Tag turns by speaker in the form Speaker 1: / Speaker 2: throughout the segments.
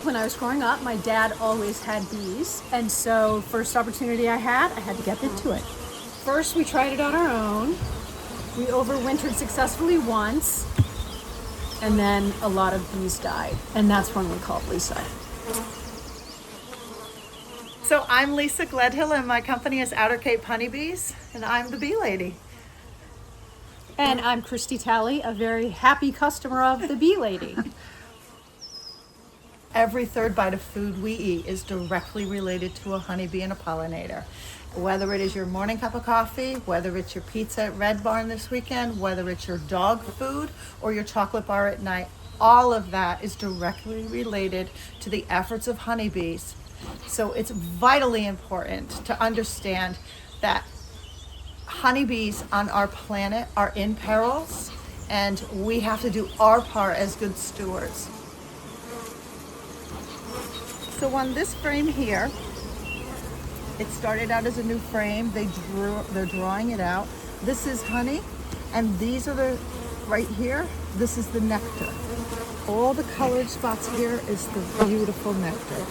Speaker 1: when I was growing up, my dad always had bees. And so first opportunity I had to get into it. First, we tried it on our own. We overwintered successfully once. And then a lot of bees died. And that's when we called Lisa.
Speaker 2: So I'm Lisa Gledhill, and my company is Outer Cape Honeybees, and I'm the bee lady.
Speaker 1: And I'm Christy Talley, a very happy customer of the Bee Lady.
Speaker 2: Every third bite of food we eat is directly related to a honeybee and a pollinator. Whether it is your morning cup of coffee, whether it's your pizza at Red Barn this weekend, whether it's your dog food or your chocolate bar at night, all of that is directly related to the efforts of honeybees. So it's vitally important to understand that honeybees on our planet are in perils, and we have to do our part as good stewards. So on this frame here, it started out as a new frame. They're drawing it out. This is honey, and these are right here, this is the nectar. All the colored spots here is the beautiful nectar.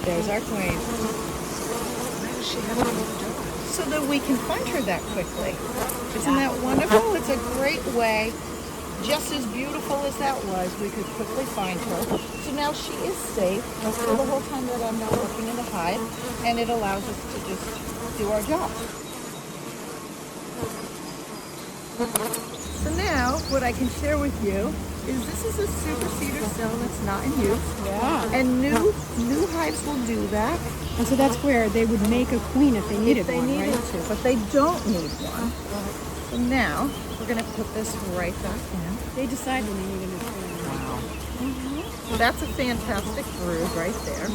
Speaker 2: There's our queen.
Speaker 3: Why does she have to do it?
Speaker 2: So that we can find her that quickly. Isn't that wonderful? It's a great way, just as beautiful as that was, we could quickly find her. So now she is safe for the whole time that I'm not working in the hive, and it allows us to just do our job. So now, what I can share with you is this is a super cedar stone that's not in use.
Speaker 1: Yeah.
Speaker 2: And new hives will do that.
Speaker 1: And so that's where they would make a queen if they needed one,
Speaker 2: needed
Speaker 1: right?
Speaker 2: to, but they don't need one. So now we're going to put this right back in.
Speaker 1: They decided when they needed a queen.
Speaker 2: Wow. So that's a fantastic brood right there.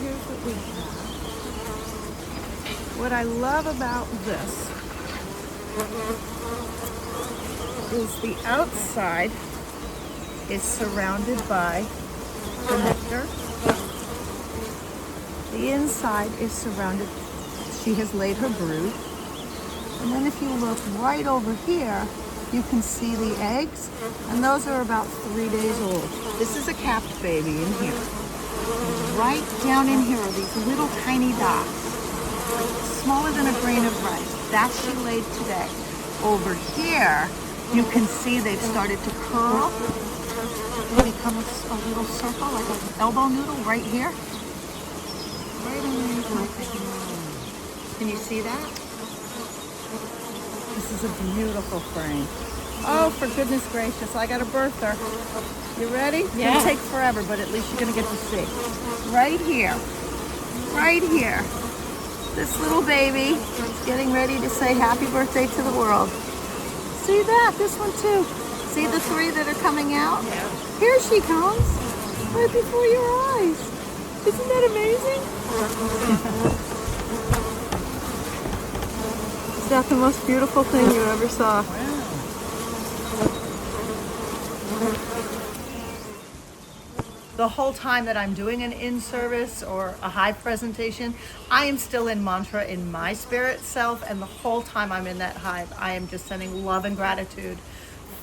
Speaker 2: Here's what we have. What I love about this is the outside is surrounded by the nectar. The inside is surrounded, she has laid her brood. And then if you look right over here, you can see the eggs, and those are about 3 days old. This is a capped baby in here. Right down in here are these little tiny dots, smaller than a grain of rice. That she laid today. Over here, you can see they've started to curl, become a little circle, like an elbow noodle right here. Right underneath my thing. Can you see that? This is a beautiful frame. Oh, for goodness gracious, I got to birth her. You ready? It's
Speaker 1: Yeah.
Speaker 2: gonna take forever, but at least you're gonna get to see. Right here, this little baby is getting ready to say happy birthday to the world. See that? This one too. See the 3 that are coming out? Yeah. Here she comes, right before your eyes. Isn't that amazing? Is that the most beautiful thing you ever saw? The whole time that I'm doing an in-service or a hive presentation, I am still in mantra in my spirit self, and the whole time I'm in that hive, I am just sending love and gratitude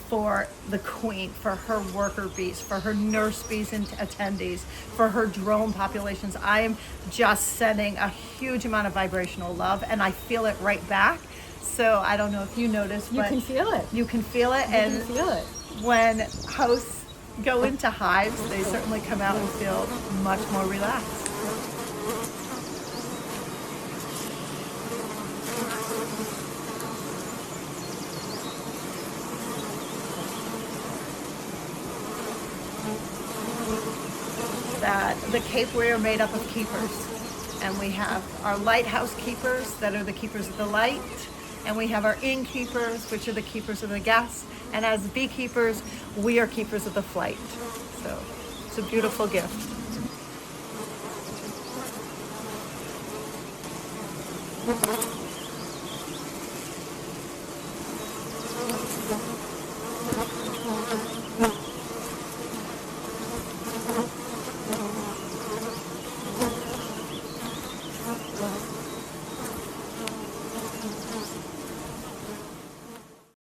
Speaker 2: for the queen, for her worker bees, for her nurse bees and attendees, for her drone populations. I am just sending a huge amount of vibrational love, and I feel it right back. So I don't know if you noticed,
Speaker 1: You
Speaker 2: but
Speaker 1: can feel it.
Speaker 2: you can feel it.
Speaker 1: You can feel it.
Speaker 2: When hosts go into hives, they certainly come out and feel much more relaxed. That the Cape we are made up of keepers, and we have our lighthouse keepers that are the keepers of the light, and we have our innkeepers, which are the keepers of the guests, and as beekeepers, we are keepers of the flight. So it's a beautiful gift.